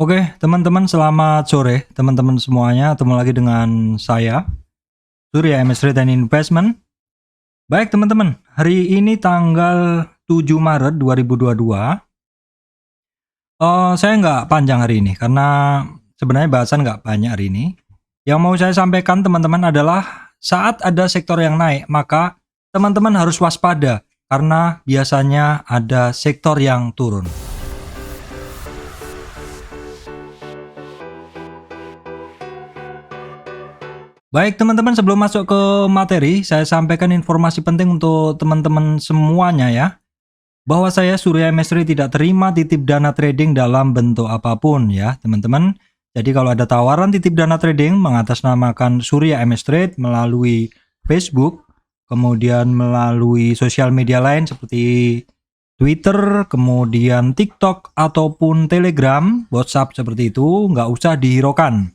Oke, teman-teman selamat sore, teman-teman semuanya. Ketemu lagi dengan saya, Surya MS Trade and Investment. Baik teman-teman, hari ini tanggal 7 Maret 2022. Saya nggak panjang hari ini, karena sebenarnya bahasan nggak banyak hari ini. Yang mau saya sampaikan teman-teman adalah saat ada sektor yang naik, maka teman-teman harus waspada, karena biasanya ada sektor yang turun. Baik teman-teman, sebelum masuk ke materi, saya sampaikan informasi penting untuk teman-teman semuanya ya. Bahwa saya Surya MS tidak terima titip dana trading dalam bentuk apapun ya teman-teman. Jadi kalau ada tawaran titip dana trading mengatasnamakan Surya MS Trade melalui Facebook, kemudian melalui sosial media lain seperti Twitter, kemudian TikTok ataupun Telegram, WhatsApp seperti itu, nggak usah dihiraukan.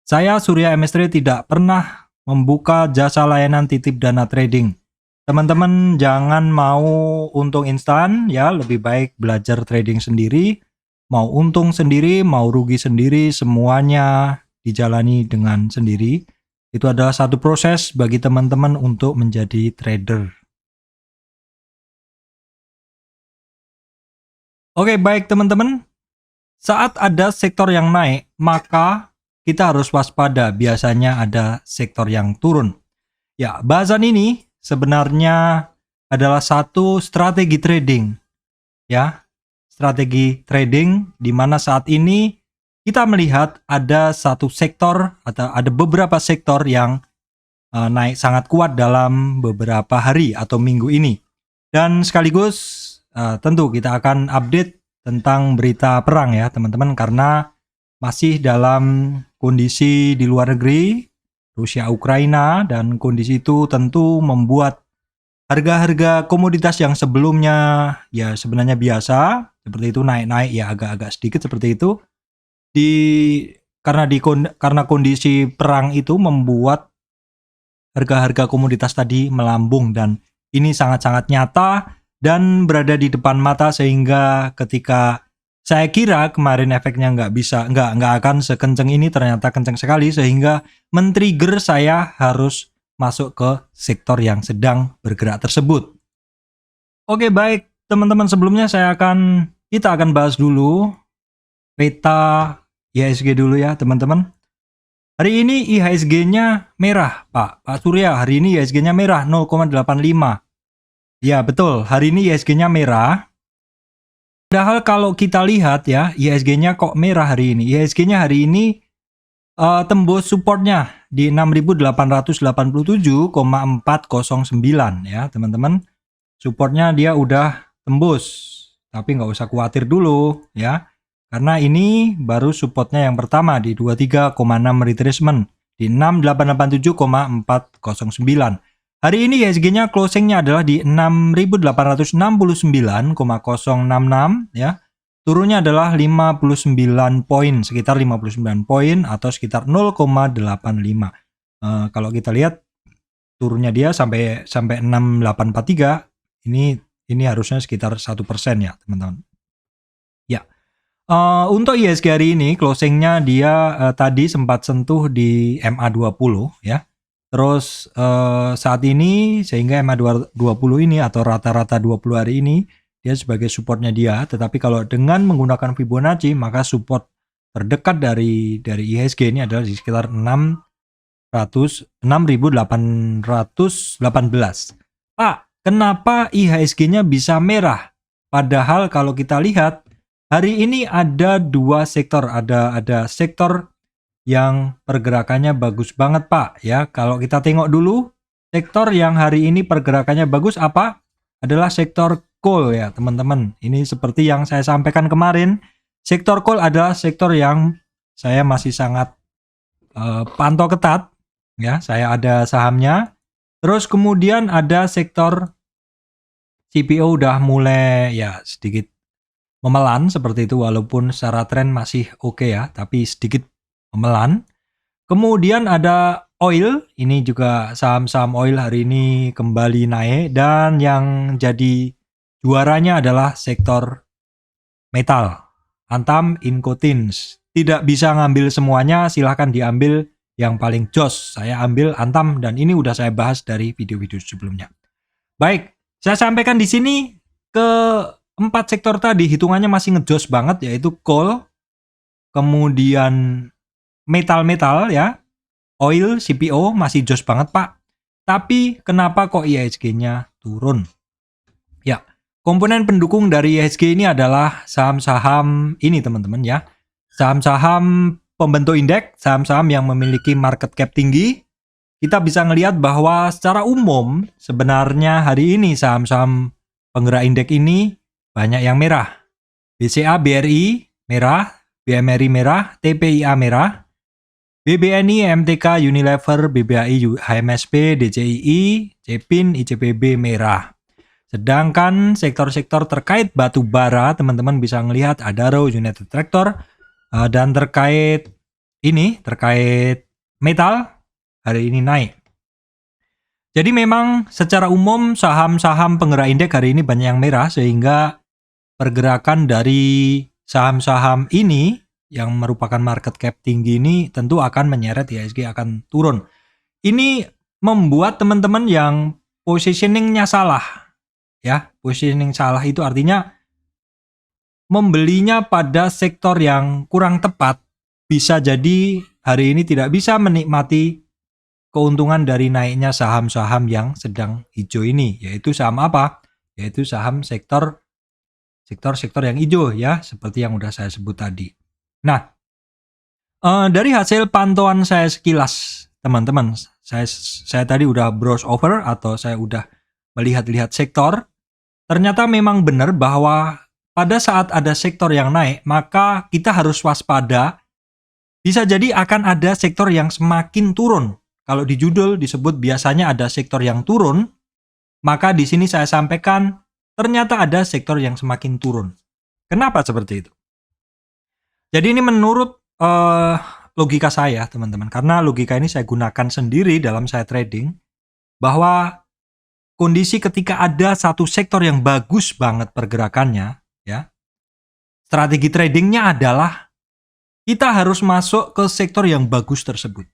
Saya Surya MS Trade tidak pernah membuka jasa layanan titip dana trading. Teman-teman jangan mau untung instan ya, lebih baik belajar trading sendiri. Mau untung sendiri, mau rugi sendiri, semuanya dijalani dengan sendiri. Itu adalah satu proses bagi teman-teman untuk menjadi trader. Oke, baik teman-teman. Saat ada sektor yang naik, maka kita harus waspada, biasanya ada sektor yang turun. Ya, bahasan ini sebenarnya adalah satu strategi trading. Ya, strategi trading di mana saat ini kita melihat ada satu sektor atau ada beberapa sektor yang naik sangat kuat dalam beberapa hari atau minggu ini. Dan sekaligus tentu kita akan update tentang berita perang ya teman-teman, karena masih dalam kondisi di luar negeri, Rusia Ukraina, dan kondisi itu tentu membuat harga-harga komoditas yang sebelumnya ya sebenarnya biasa seperti itu naik-naik ya agak-agak sedikit seperti itu karena kondisi perang itu membuat harga-harga komoditas tadi melambung, dan ini sangat-sangat nyata dan berada di depan mata, sehingga ketika saya kira kemarin efeknya nggak akan sekenceng ini, ternyata kenceng sekali sehingga men-trigger saya harus masuk ke sektor yang sedang bergerak tersebut. Oke, baik teman-teman, sebelumnya kita akan bahas dulu peta IHSG dulu ya teman-teman. Hari ini IHSG-nya merah, Pak Surya. Hari ini IHSG-nya merah 0,85. Ya, betul. Hari ini IHSG-nya merah. Padahal kalau kita lihat ya, IHSG-nya kok merah hari ini. IHSG-nya hari ini tembus supportnya di 6.887,409 ya, teman-teman. Supportnya dia udah tembus. Tapi nggak usah khawatir dulu ya. Karena ini baru supportnya yang pertama di 23,6 retracement di 6887,409. Hari ini IHSG-nya closingnya adalah di 6869,066 ya. Turunnya adalah 59 poin, sekitar 59 poin atau sekitar 0,85. Kalau kita lihat turunnya dia sampai 6843, ini harusnya sekitar 1% ya, teman-teman. Ya. Untuk IHSG hari ini closingnya dia tadi sempat sentuh di MA20 ya. Terus saat ini sehingga MA20 ini atau rata-rata 20 hari ini dia sebagai supportnya dia. Tetapi kalau dengan menggunakan Fibonacci, maka support terdekat dari IHSG ini adalah di sekitar 6.818. Pak, kenapa IHSG-nya bisa merah? Padahal kalau kita lihat hari ini ada dua sektor, ada sektor yang pergerakannya bagus banget Pak ya. Kalau kita tengok dulu sektor yang hari ini pergerakannya bagus apa? Adalah sektor coal ya teman-teman. Ini seperti yang saya sampaikan kemarin, sektor coal adalah sektor yang saya masih sangat pantau ketat ya. Saya ada sahamnya. Terus kemudian ada sektor CPO udah mulai ya sedikit memelan seperti itu, walaupun secara tren masih oke ya, tapi sedikit memelan. Kemudian ada oil, ini juga saham-saham oil hari ini kembali naik, dan yang jadi juaranya adalah sektor metal, Antam, Incotins. tidak bisa ngambil semuanya, silahkan diambil yang paling jos. Saya ambil Antam dan ini udah saya bahas dari video-video sebelumnya. Baik, saya sampaikan di sini ke 4 sektor tadi hitungannya masih ngejos banget, yaitu coal, kemudian metal-metal ya, oil, CPO masih jos banget Pak. Tapi kenapa kok IHSG-nya turun? Ya, komponen pendukung dari IHSG ini adalah saham-saham ini teman-teman ya. Saham-saham pembentuk indeks, saham-saham yang memiliki market cap tinggi. Kita bisa ngelihat bahwa secara umum sebenarnya hari ini saham-saham penggerak indeks ini banyak yang merah. BCA, BRI merah, BMRI merah, TPIA merah, BBNI, MTK, Unilever, BBAI, HMSP, DCII, CEPIN, ICPB merah. Sedangkan sektor-sektor terkait batu bara, teman-teman bisa ngelihat Adaro, United Tractor, dan terkait metal, hari ini naik. Jadi memang secara umum saham-saham penggerak indeks hari ini banyak yang merah, sehingga pergerakan dari saham-saham ini yang merupakan market cap tinggi ini tentu akan menyeret IHSG akan turun. Ini membuat teman-teman yang positioningnya salah. Ya, positioning salah itu artinya membelinya pada sektor yang kurang tepat, bisa jadi hari ini tidak bisa menikmati keuntungan dari naiknya saham-saham yang sedang hijau ini, yaitu saham apa? Yaitu saham sektor yang hijau ya, seperti yang udah saya sebut tadi. Nah, dari hasil pantauan saya sekilas, teman-teman, saya tadi udah browse over atau saya udah melihat-lihat sektor, ternyata memang benar bahwa pada saat ada sektor yang naik, maka kita harus waspada. Bisa jadi akan ada sektor yang semakin turun. Kalau di judul disebut biasanya ada sektor yang turun, maka di sini saya sampaikan ternyata ada sektor yang semakin turun. Kenapa seperti itu? Jadi ini menurut logika saya, teman-teman. Karena logika ini saya gunakan sendiri dalam saya trading, bahwa kondisi ketika ada satu sektor yang bagus banget pergerakannya, ya, strategi tradingnya adalah kita harus masuk ke sektor yang bagus tersebut.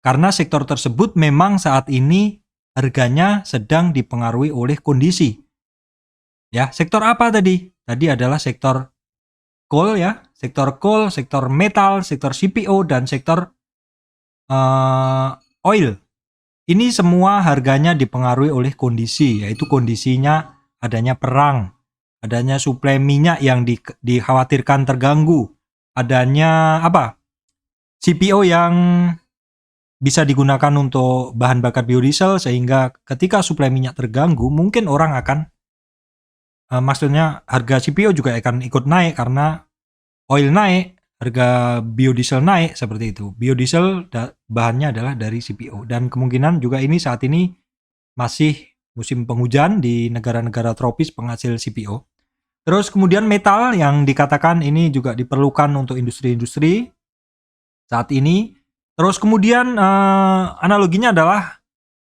Karena sektor tersebut memang saat ini harganya sedang dipengaruhi oleh kondisi. Ya, sektor apa tadi? Tadi adalah sektor coal ya, sektor coal, sektor metal, sektor CPO, dan sektor oil. Ini semua harganya dipengaruhi oleh kondisi, yaitu kondisinya adanya perang, adanya suplai minyak yang dikhawatirkan terganggu, adanya CPO yang bisa digunakan untuk bahan bakar biodiesel, sehingga ketika suplai minyak terganggu, mungkin orang akan maksudnya harga CPO juga akan ikut naik karena oil naik, harga biodiesel naik, seperti itu. Biodiesel bahannya adalah dari CPO, dan kemungkinan juga ini saat ini masih musim penghujan di negara-negara tropis penghasil CPO. Terus kemudian metal yang dikatakan ini juga diperlukan untuk industri-industri saat ini. Terus kemudian analoginya adalah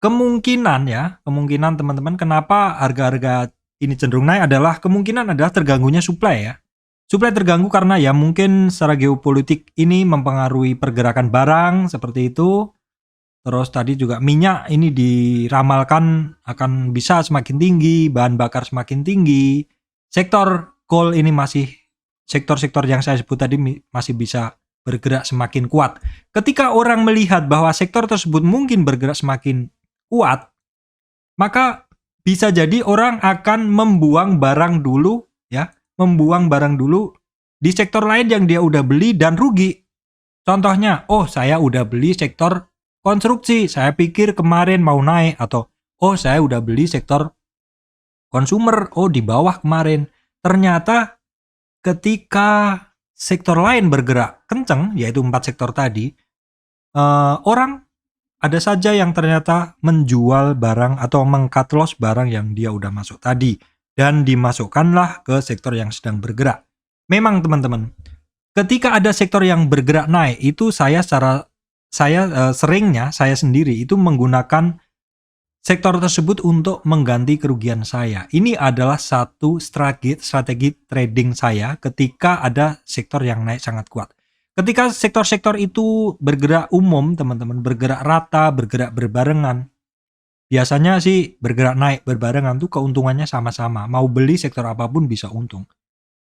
kemungkinan teman-teman kenapa harga-harga ini cenderung naik adalah kemungkinan adalah terganggunya suplai ya. Suplai terganggu karena ya mungkin secara geopolitik ini mempengaruhi pergerakan barang seperti itu. Terus tadi juga minyak ini diramalkan akan bisa semakin tinggi, bahan bakar semakin tinggi. Sektor coal ini masih sektor-sektor yang saya sebut tadi masih bisa bergerak semakin kuat. Ketika orang melihat bahwa sektor tersebut mungkin bergerak semakin kuat, maka bisa jadi orang akan membuang barang dulu di sektor lain yang dia udah beli dan rugi. Contohnya, saya udah beli sektor konstruksi, saya pikir kemarin mau naik, atau saya udah beli sektor konsumer, di bawah kemarin. Ternyata ketika sektor lain bergerak kenceng, yaitu 4 sektor tadi, orang ada saja yang ternyata menjual barang atau meng-cut loss barang yang dia udah masuk tadi, dan dimasukkanlah ke sektor yang sedang bergerak. Memang teman-teman, ketika ada sektor yang bergerak naik, itu saya sendiri itu menggunakan sektor tersebut untuk mengganti kerugian saya. Ini adalah satu strategi trading saya ketika ada sektor yang naik sangat kuat. Ketika sektor-sektor itu bergerak umum, teman-teman, bergerak rata, bergerak berbarengan, biasanya sih bergerak naik berbarengan tuh keuntungannya sama-sama. Mau beli sektor apapun bisa untung.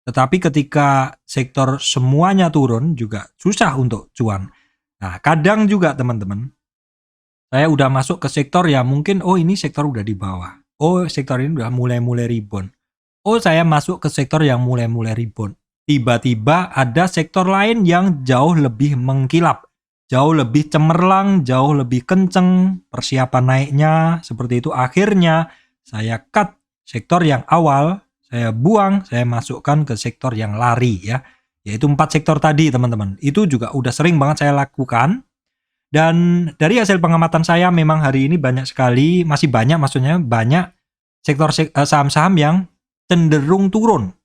Tetapi ketika sektor semuanya turun juga susah untuk cuan. Nah, kadang juga teman-teman, saya udah masuk ke sektor yang mungkin, oh ini sektor udah di bawah. Oh sektor ini udah mulai-mulai rebound. Oh saya masuk ke sektor yang mulai-mulai rebound. Tiba-tiba ada sektor lain yang jauh lebih mengkilap. Jauh lebih cemerlang, jauh lebih kenceng persiapan naiknya. Seperti itu akhirnya saya cut sektor yang awal, saya buang, saya masukkan ke sektor yang lari ya. Yaitu 4 sektor tadi teman-teman. Itu juga udah sering banget saya lakukan. Dan dari hasil pengamatan saya memang hari ini banyak sekali, masih banyak maksudnya banyak sektor saham-saham yang cenderung turun.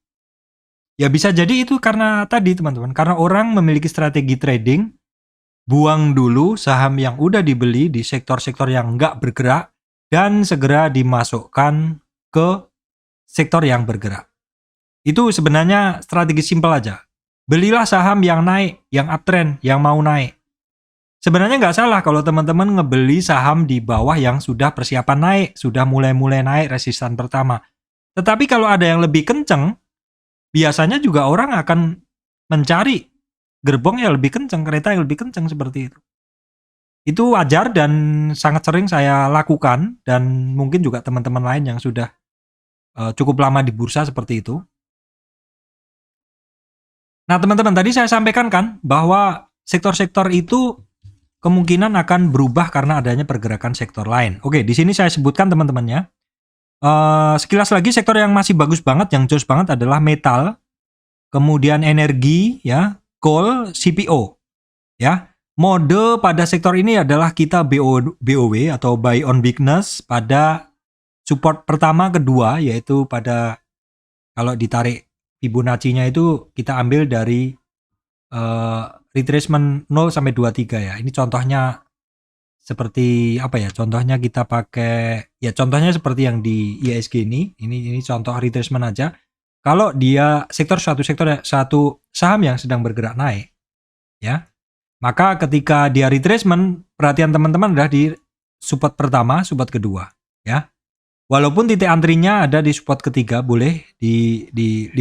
Ya bisa jadi itu karena tadi teman-teman, karena orang memiliki strategi trading, buang dulu saham yang udah dibeli di sektor-sektor yang nggak bergerak dan segera dimasukkan ke sektor yang bergerak. Itu sebenarnya strategi simpel aja. Belilah saham yang naik, yang uptrend, yang mau naik. Sebenarnya nggak salah kalau teman-teman ngebeli saham di bawah yang sudah persiapan naik, sudah mulai-mulai naik resistan pertama. Tetapi kalau ada yang lebih kenceng, biasanya juga orang akan mencari gerbong yang lebih kenceng, kereta yang lebih kenceng seperti itu. Itu wajar dan sangat sering saya lakukan dan mungkin juga teman-teman lain yang sudah cukup lama di bursa seperti itu. Nah teman-teman tadi saya sampaikan kan bahwa sektor-sektor itu kemungkinan akan berubah karena adanya pergerakan sektor lain. Oke, di sini saya sebutkan teman-temannya. Sekilas lagi sektor yang masih bagus banget, yang jos banget adalah metal, kemudian energi, ya, coal, CPO, ya. Mode pada sektor ini adalah kita BOW atau buy on weakness pada support pertama, kedua, yaitu pada kalau ditarik Fibonacci-nya itu kita ambil dari retracement 0 sampai 23 ya. Ini contohnya seperti apa ya? Contohnya kita pakai ya contohnya seperti yang di ISG ini. Ini contoh retracement aja. Kalau dia satu saham yang sedang bergerak naik ya. Maka ketika dia retracement, perhatian teman-teman adalah di support pertama, support kedua ya. Walaupun titik antrinya ada di support ketiga, boleh di 50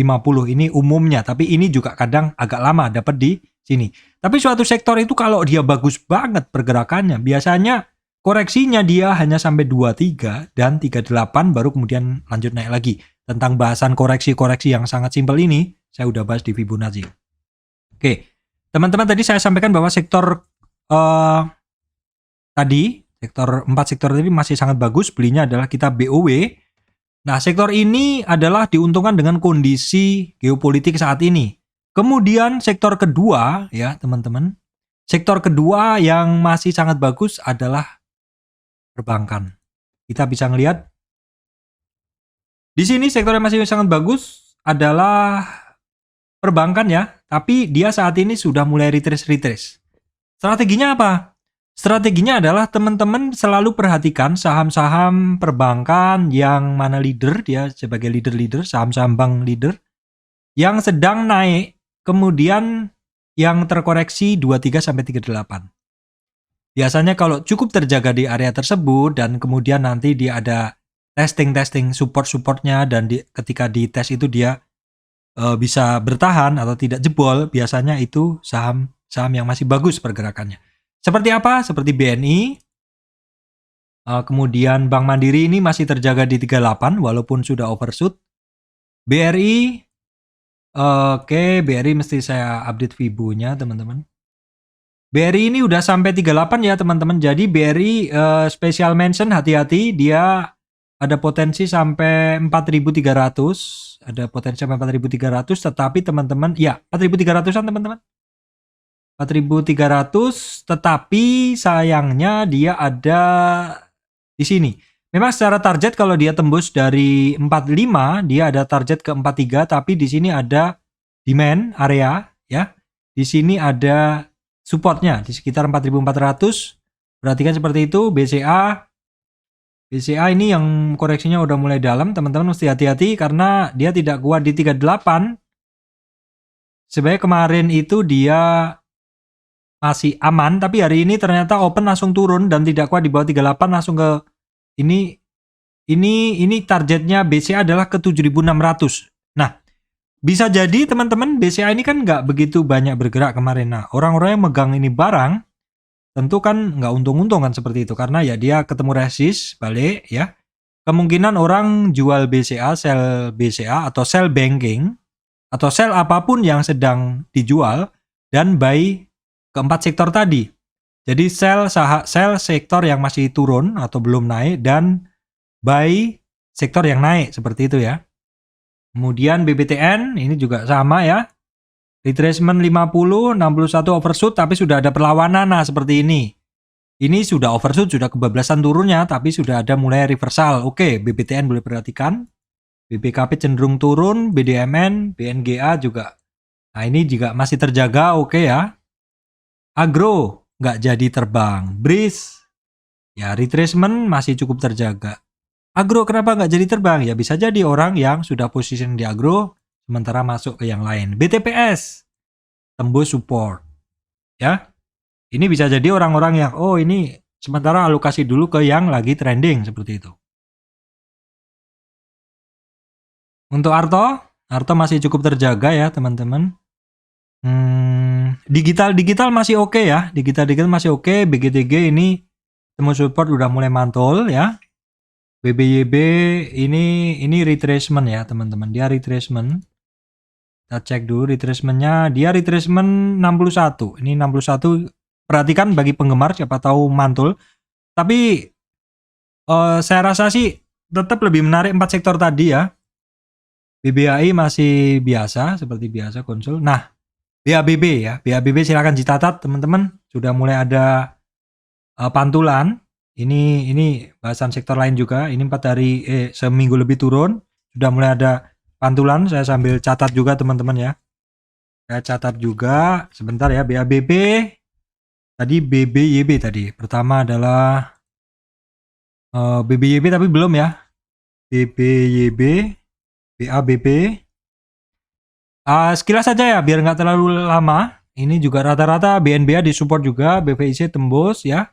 ini umumnya, tapi ini juga kadang agak lama dapat di sini. Tapi suatu sektor itu kalau dia bagus banget pergerakannya, biasanya koreksinya dia hanya sampai 23 dan 38 baru kemudian lanjut naik lagi. Tentang bahasan koreksi-koreksi yang sangat simpel ini, saya udah bahas di Fibonacci. Oke, teman-teman tadi saya sampaikan bahwa sektor sektor 4 sektor tadi masih sangat bagus, belinya adalah kita BOW. Nah, sektor ini adalah diuntungkan dengan kondisi geopolitik saat ini. Kemudian sektor kedua ya, teman-teman. Sektor kedua yang masih sangat bagus adalah perbankan. Kita bisa ngelihat di sini sektor yang masih sangat bagus adalah perbankan ya, tapi dia saat ini sudah mulai retrace. Strateginya apa? Strateginya adalah teman-teman selalu perhatikan saham-saham perbankan yang mana leader, dia sebagai leader, saham-saham bank leader, yang sedang naik, kemudian yang terkoreksi 23-38. Biasanya kalau cukup terjaga di area tersebut, dan kemudian nanti dia ada testing support-supportnya, dan ketika di tes itu dia bisa bertahan atau tidak jebol, biasanya itu saham yang masih bagus pergerakannya. Seperti apa? Seperti BNI, kemudian Bank Mandiri ini masih terjaga di 38 walaupun sudah overshoot. BRI, oke, BRI mesti saya update Fibo-nya teman-teman. BRI ini udah sampai 38 ya teman-teman. Jadi BRI special mention, hati-hati, dia ada potensi sampai 4.300, ada potensi sampai 4.300, tetapi teman-teman, ya 4.300-an teman-teman. 4.300, tetapi sayangnya dia ada di sini. Memang secara target kalau dia tembus dari 45, dia ada target ke 43, tapi di sini ada demand area ya. Di sini ada supportnya di sekitar 4.400. Perhatikan seperti itu, BCA BCA ini yang koreksinya udah mulai dalam, teman-teman mesti hati-hati karena dia tidak kuat di 38. Sebenarnya kemarin itu dia masih aman, tapi hari ini ternyata open langsung turun dan tidak kuat di bawah 38 langsung ke ini targetnya BCA adalah ke 7.600. Nah, bisa jadi teman-teman BCA ini kan nggak begitu banyak bergerak kemarin. Nah, orang-orang yang megang ini barang tentu kan nggak untung-untung kan seperti itu karena ya dia ketemu resist balik ya. Kemungkinan orang jual BCA, sell BCA atau sell banking atau sell apapun yang sedang dijual dan buy keempat sektor tadi. Jadi sell sektor yang masih turun atau belum naik dan buy sektor yang naik seperti itu ya. Kemudian BBTN ini juga sama ya. Retracement 50, 61 overshoot tapi sudah ada perlawanan nah seperti ini. Ini sudah overshoot, sudah kebablasan turunnya tapi sudah ada mulai reversal. Oke, BBTN boleh perhatikan. BBKP cenderung turun, BDMN, BNGA juga. Nah, ini juga masih terjaga oke ya. Agro nggak jadi terbang. BRIS ya retracement masih cukup terjaga. Agro kenapa nggak jadi terbang? Ya bisa jadi orang yang sudah position di agro sementara masuk ke yang lain. BTPS tembus support. Ya. Ini bisa jadi orang-orang yang oh ini sementara alokasi dulu ke yang lagi trending seperti itu. Untuk Arto masih cukup terjaga ya teman-teman. Digital masih oke ya. Digital masih oke. BGTG ini tembus support udah mulai mantul ya. BBYB ini retracement ya teman-teman. Dia retracement. Kita cek dulu retracementnya. Dia retracement 61. Ini 61. Perhatikan bagi penggemar siapa tahu mantul. Tapi saya rasa sih tetap lebih menarik 4 sektor tadi ya. BBAI masih biasa seperti biasa konsul. Nah, BABB ya. BABB silakan dicatat teman-teman. Sudah mulai ada pantulan. Ini bahasan sektor lain juga. Ini 4 hari seminggu lebih turun. Sudah mulai ada pantulan. Saya sambil catat juga teman-teman ya. Saya catat juga sebentar ya. BABB tadi BBYB tadi. Pertama adalah BBYB tapi belum ya. BBYB, BABB. Sekilas saja ya biar nggak terlalu lama. Ini juga rata-rata BNBA disupport juga. BVIC tembus ya.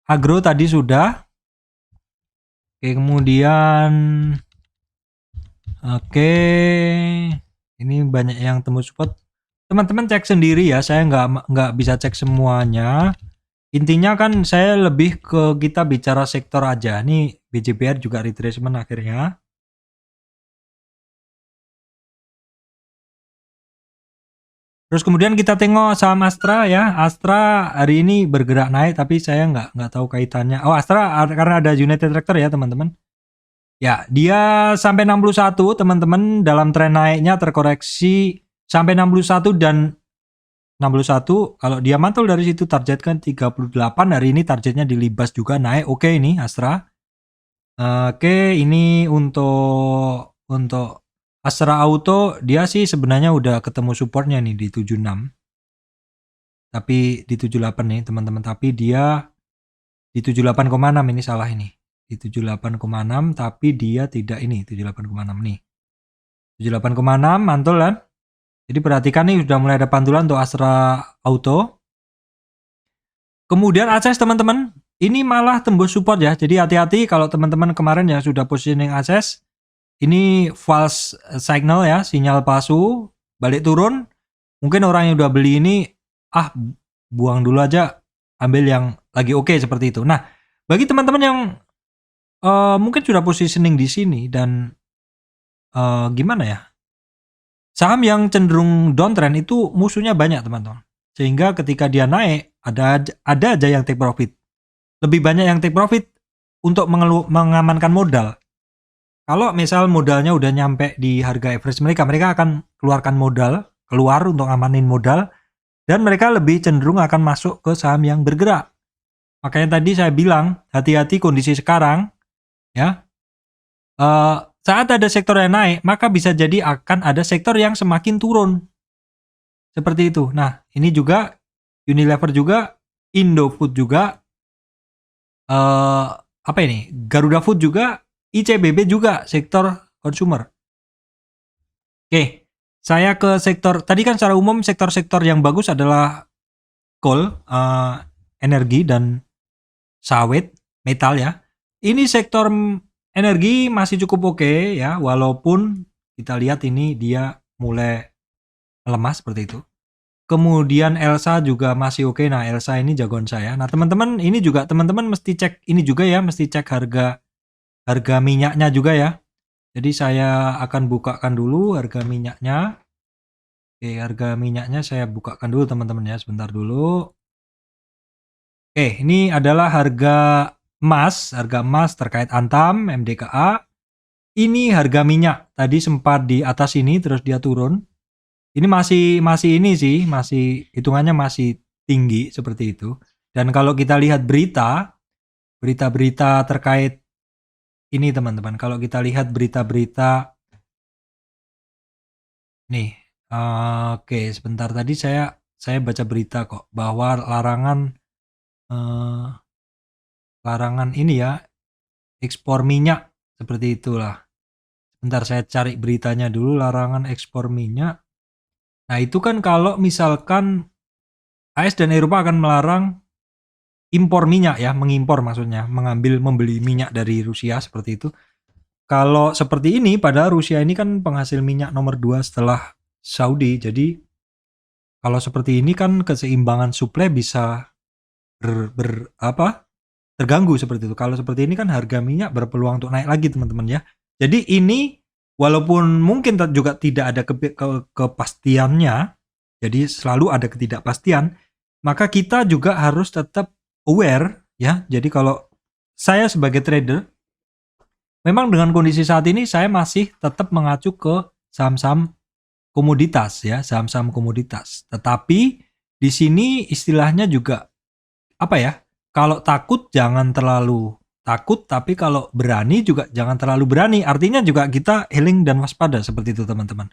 Agro tadi sudah. Oke, kemudian ini banyak yang tembus support. Teman-teman cek sendiri ya, saya nggak bisa cek semuanya. Intinya kan saya lebih ke kita bicara sektor aja. Nih BJBR juga retracement akhirnya. Terus kemudian kita tengok saham Astra ya. Astra hari ini bergerak naik tapi saya nggak tahu kaitannya. Oh Astra karena ada United Tractor ya teman-teman. Ya dia sampai 61 teman-teman dalam tren naiknya terkoreksi sampai 61 dan 61 kalau dia mantul dari situ targetkan 38 hari ini targetnya dilibas juga naik. Oke ini Astra. Oke ini untuk Astra Auto dia sih sebenarnya udah ketemu supportnya nih di 76. Tapi di 78 nih teman-teman. Tapi dia di 78,6 ini salah ini. Di 78,6 tapi dia tidak ini 78,6 nih. 78,6 mantul kan? Jadi perhatikan nih sudah mulai ada pantulan untuk Astra Auto. Kemudian Access teman-teman. Ini malah tembus support ya. Jadi hati-hati kalau teman-teman kemarin yang sudah positioning Access. Ini false signal ya, sinyal palsu, balik turun. Mungkin orang yang udah beli ini, buang dulu aja, ambil yang lagi oke seperti itu. Nah, bagi teman-teman yang mungkin sudah positioning di sini dan gimana ya, saham yang cenderung downtrend itu musuhnya banyak teman-teman. Sehingga ketika dia naik, ada aja yang take profit. Lebih banyak yang take profit untuk mengamankan modal. Kalau misal modalnya udah nyampe di harga average mereka akan keluarkan modal, keluar untuk amanin modal, dan mereka lebih cenderung akan masuk ke saham yang bergerak. Makanya tadi saya bilang, hati-hati kondisi sekarang, ya. Saat ada sektor yang naik, maka bisa jadi akan ada sektor yang semakin turun. Seperti itu. Nah, ini juga Unilever juga, Indofood juga, apa ini? Garuda Food juga, ICBP juga sektor consumer. Oke, saya ke sektor tadi kan secara umum sektor-sektor yang bagus adalah coal, energi dan sawit, metal ya. Ini sektor energi masih cukup oke ya, walaupun kita lihat ini dia mulai melemah seperti itu. Kemudian Elsa juga masih oke. Nah, Elsa ini jagoan saya. Nah, teman-teman ini juga teman-teman mesti cek ini juga ya, mesti cek harga minyaknya juga ya. Jadi saya akan bukakan dulu harga minyaknya. Oke, harga minyaknya saya bukakan dulu teman-teman ya, sebentar dulu. Oke, ini adalah harga emas terkait Antam, MDKA. Ini harga minyak, tadi sempat di atas ini terus dia turun. Ini masih ini sih, masih hitungannya masih tinggi seperti itu. Dan kalau kita lihat berita-berita terkait ini teman-teman, kalau kita lihat berita-berita nih, oke sebentar tadi saya baca berita kok bahwa larangan ini ya ekspor minyak seperti itulah. Bentar saya cari beritanya dulu, larangan ekspor minyak. Nah, itu kan kalau misalkan AS dan Eropa akan melarang impor minyak ya, mengimpor maksudnya, membeli minyak dari Rusia seperti itu. Kalau seperti ini, padahal Rusia ini kan penghasil minyak nomor 2 setelah Saudi. Jadi kalau seperti ini kan keseimbangan suplai bisa terganggu seperti itu. Kalau seperti ini kan harga minyak berpeluang untuk naik lagi teman-teman ya. Jadi ini walaupun mungkin juga tidak ada kepastiannya, jadi selalu ada ketidakpastian, maka kita juga harus tetap aware ya. Jadi kalau saya sebagai trader, memang dengan kondisi saat ini saya masih tetap mengacu ke saham-saham komoditas ya, saham-saham komoditas. Tetapi di sini istilahnya juga apa ya? Kalau takut jangan terlalu takut, tapi kalau berani juga jangan terlalu berani. Artinya juga kita healing dan waspada seperti itu teman-teman.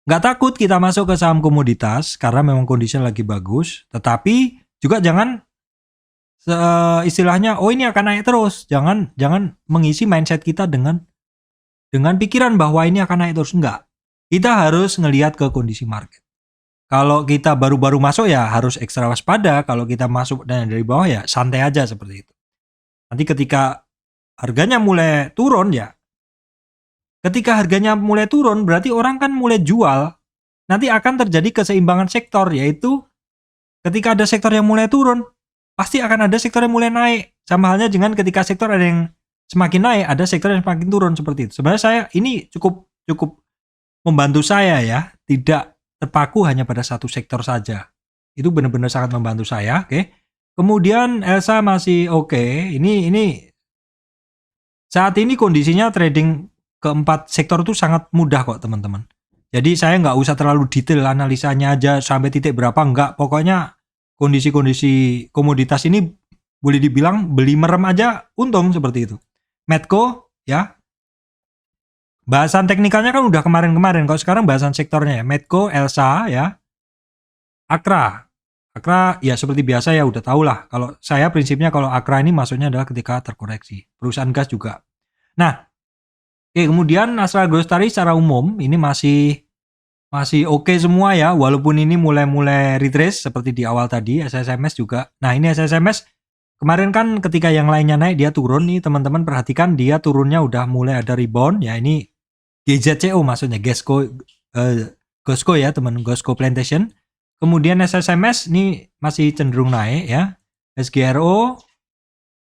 Nggak takut kita masuk ke saham komoditas karena memang kondisinya lagi bagus, tetapi juga jangan istilahnya oh ini akan naik terus. Jangan mengisi mindset kita dengan pikiran bahwa ini akan naik terus. Enggak. Kita harus ngelihat ke kondisi market. Kalau kita baru-baru masuk ya harus ekstra waspada. Kalau kita masuk dari bawah ya santai aja seperti itu. Nanti ketika harganya mulai turun ya. Ketika harganya mulai turun berarti orang kan mulai jual. Nanti akan terjadi keseimbangan sektor, yaitu ketika ada sektor yang mulai turun, pasti akan ada sektor yang mulai naik. Sama halnya dengan ketika sektor ada yang semakin naik, ada sektor yang semakin turun seperti itu. Sebenarnya saya ini cukup membantu saya ya, tidak terpaku hanya pada satu sektor saja. Itu benar-benar sangat membantu saya, oke. Kemudian Elsa masih oke. Ini saat ini kondisinya trading keempat sektor itu sangat mudah kok teman-teman. Jadi saya nggak usah terlalu detail analisanya aja sampai titik berapa, enggak. Pokoknya kondisi-kondisi komoditas ini boleh dibilang beli merem aja untung seperti itu. Medco ya. Bahasan teknikalnya kan udah kemarin-kemarin. Kalau sekarang bahasan sektornya ya. Medco, Elsa ya. Akra ya seperti biasa ya udah tau lah. Kalau saya prinsipnya kalau Akra ini maksudnya adalah ketika terkoreksi. Perusahaan gas juga. Nah, kemudian Astra Growstari secara umum ini masih oke semua ya. Walaupun ini mulai retrace seperti di awal tadi. SSMS juga. Nah ini SSMS kemarin kan ketika yang lainnya naik dia turun nih teman-teman, perhatikan dia turunnya udah mulai ada rebound ya. Ini GZCO maksudnya Gosco ya teman, Gosco Plantation. Kemudian SSMS ini masih cenderung naik ya. SGRO,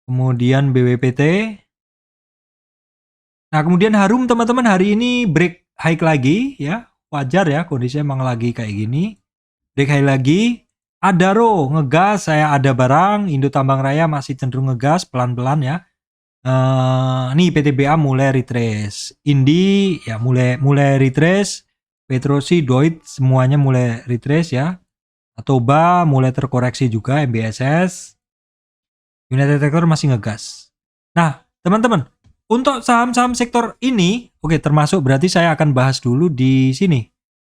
kemudian BWPT. Nah kemudian Harum teman-teman hari ini break high lagi ya. Wajar ya kondisinya emang lagi kayak gini. Break high lagi. Adaro ngegas, saya ada barang. Indo Tambang Raya masih cenderung ngegas pelan-pelan ya. Nih PTBA mulai retrace, Indi ya mulai retrace, Petrosi, Doit semuanya mulai retrace ya. Atoba mulai terkoreksi juga, MBSS, United Tractor masih ngegas. Nah teman-teman, untuk saham-saham sektor ini, oke termasuk berarti saya akan bahas dulu di sini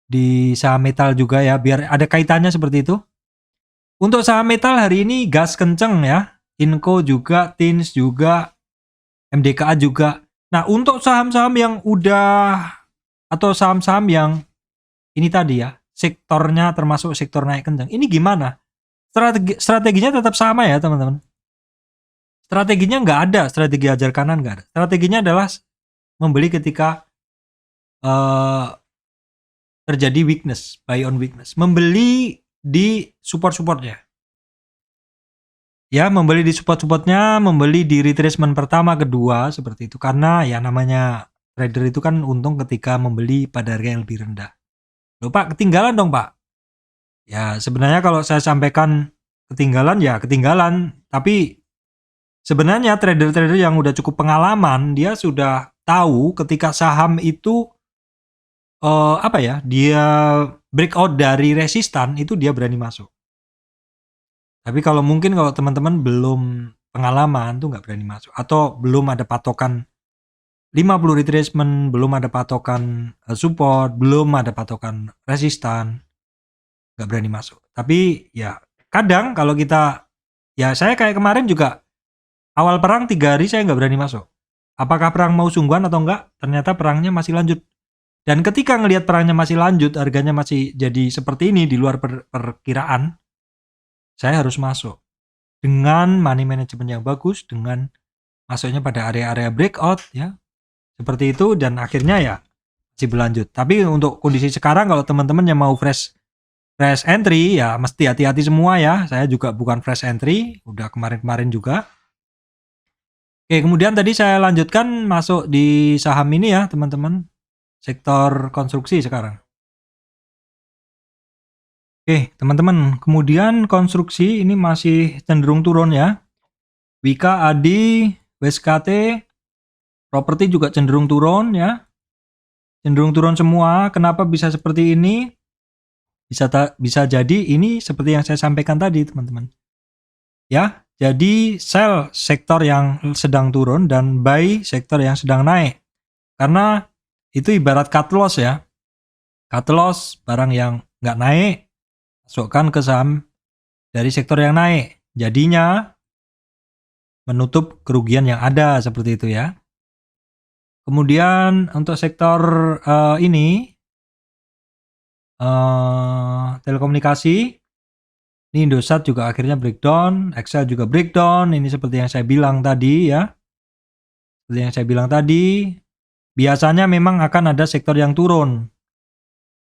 di saham metal juga ya, biar ada kaitannya seperti itu. Untuk saham metal hari ini gas kenceng ya, Inco juga, Tins juga. MDKA juga. Nah, untuk saham-saham yang udah atau saham-saham yang ini tadi ya, sektornya termasuk sektor naik kencang. Ini gimana? Strateginya tetap sama ya, teman-teman. Strateginya nggak ada, strategi hajar kanan nggak ada. Strateginya adalah membeli ketika terjadi weakness, buy on weakness. Membeli di support-supportnya. Ya, membeli di support-supportnya, membeli di retracement pertama, kedua, seperti itu. Karena ya namanya trader itu kan untung ketika membeli pada harga yang lebih rendah. Loh Pak, ketinggalan dong Pak. Ya sebenarnya kalau saya sampaikan ketinggalan ya ketinggalan. Tapi sebenarnya trader-trader yang udah cukup pengalaman, dia sudah tahu ketika saham itu dia breakout dari resistan, itu dia berani masuk. Tapi kalau mungkin kalau teman-teman belum pengalaman tuh nggak berani masuk. Atau belum ada patokan 50 retracement, belum ada patokan support, belum ada patokan resistan, nggak berani masuk. Tapi ya kadang kalau kita, ya saya kayak kemarin juga awal perang 3 hari saya nggak berani masuk. Apakah perang mau sungguhan atau enggak? Ternyata perangnya masih lanjut. Dan ketika ngelihat perangnya masih lanjut, harganya masih jadi seperti ini di luar perkiraan, saya harus masuk dengan money management yang bagus, dengan masuknya pada area-area breakout ya, seperti itu, dan akhirnya ya masih berlanjut. Tapi untuk kondisi sekarang, kalau teman-teman yang mau fresh entry ya mesti hati-hati semua ya. Saya juga bukan fresh entry, udah kemarin-kemarin juga. Oke, kemudian tadi saya lanjutkan masuk di saham ini ya teman-teman, sektor konstruksi sekarang. Oke, teman-teman, kemudian konstruksi ini masih cenderung turun ya. Wika, Adi, WSKT, properti juga cenderung turun ya. Cenderung turun semua. Kenapa bisa seperti ini? Bisa jadi ini seperti yang saya sampaikan tadi, teman-teman. Ya, jadi sell sektor yang sedang turun dan buy sektor yang sedang naik. Karena itu ibarat cut loss ya. Cut loss, barang yang nggak naik, masukkan ke saham dari sektor yang naik. Jadinya menutup kerugian yang ada seperti itu ya. Kemudian untuk sektor telekomunikasi, ini Indosat juga akhirnya breakdown, Excel juga breakdown. Ini seperti yang saya bilang tadi ya. Seperti yang saya bilang tadi, biasanya memang akan ada sektor yang turun.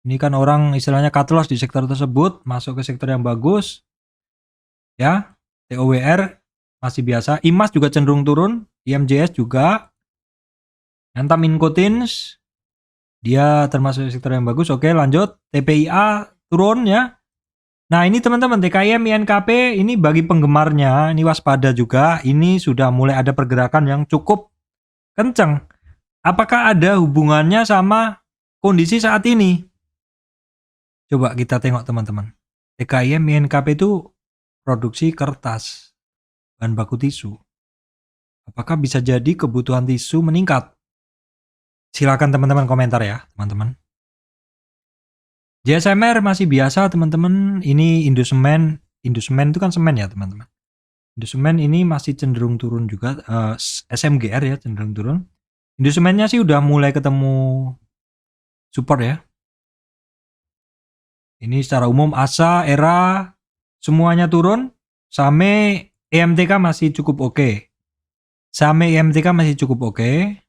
Ini kan orang istilahnya cut loss di sektor tersebut, masuk ke sektor yang bagus. Ya, TOWR masih biasa. IMAS juga cenderung turun, IMJS juga. Antam Incotins, dia termasuk sektor yang bagus. Oke, lanjut. TPIA turun ya. Nah, ini teman-teman, TKIM, INKP, ini bagi penggemarnya, ini waspada juga. Ini sudah mulai ada pergerakan yang cukup kencang. Apakah ada hubungannya sama kondisi saat ini? Coba kita tengok teman-teman. TKIM, INKP itu produksi kertas, bahan baku tisu. Apakah bisa jadi kebutuhan tisu meningkat? Silakan teman-teman komentar ya, teman-teman. JSMR masih biasa, teman-teman. Ini Indosemen itu kan semen ya, teman-teman. Indosemen ini masih cenderung turun juga. SMGR ya, cenderung turun. Indosemennya sih udah mulai ketemu support ya. Ini secara umum ASA, ERA, semuanya turun. Same EMTK masih cukup oke. Same EMTK masih cukup oke.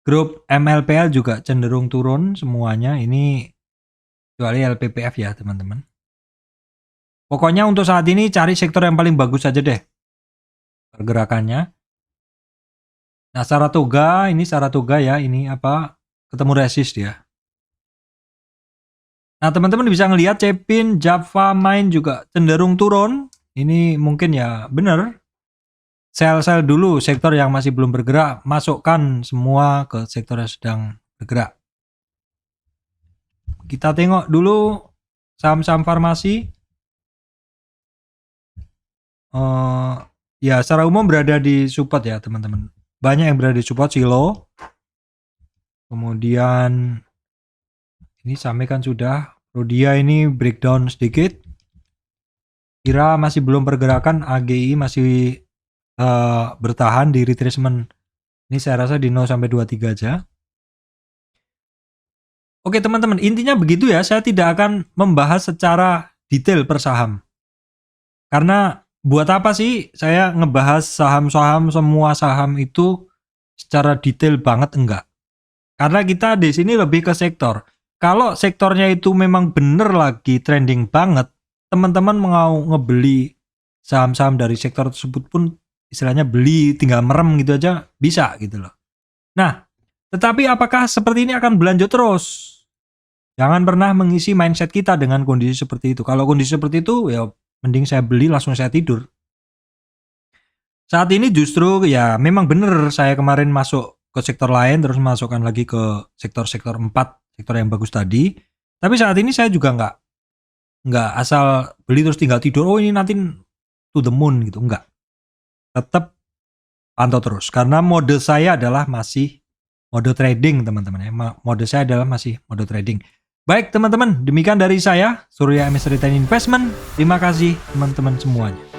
Grup MLPL juga cenderung turun semuanya. Ini kecuali LPPF ya teman-teman. Pokoknya untuk saat ini cari sektor yang paling bagus aja deh pergerakannya. Nah, Saratoga, ini Saratoga ya, ini apa? Ketemu resist ya. Nah, teman-teman bisa ngelihat Cepin, Java Mine juga cenderung turun. Ini mungkin ya bener. Sell dulu sektor yang masih belum bergerak, masukkan semua ke sektor yang sedang bergerak. Kita tengok dulu saham-saham farmasi. Ya, secara umum berada di support ya, teman-teman. Banyak yang berada di support, Silo. Kemudian ini sampaikan sudah. Rodia ini breakdown sedikit. Kira masih belum pergerakan, AGI masih bertahan di retracement Ini saya rasa di 0 sampai 23 aja. Oke teman-teman, intinya begitu ya. Saya tidak akan membahas secara detail per saham. Karena buat apa sih saya ngebahas saham-saham, semua saham itu secara detail banget, enggak. Karena kita di sini lebih ke sektor. Kalau sektornya itu memang bener lagi trending banget, teman-teman mau ngebeli saham-saham dari sektor tersebut pun istilahnya beli tinggal merem gitu aja bisa gitu loh. Nah, tetapi apakah seperti ini akan berlanjut terus? Jangan pernah mengisi mindset kita dengan kondisi seperti itu. Kalau kondisi seperti itu, ya mending saya beli langsung saya tidur. Saat ini justru ya memang bener saya kemarin masuk ke sektor lain terus masukkan lagi ke sektor-sektor 4, sektor yang bagus tadi. Tapi saat ini saya juga nggak asal beli terus tinggal tidur. Oh ini nanti to the moon gitu, enggak. Tetap pantau terus karena mode saya adalah masih mode trading teman-teman ya. Mode saya adalah masih mode trading. Baik teman-teman, demikian dari saya Surya MS Retail Investment. Terima kasih teman-teman semuanya.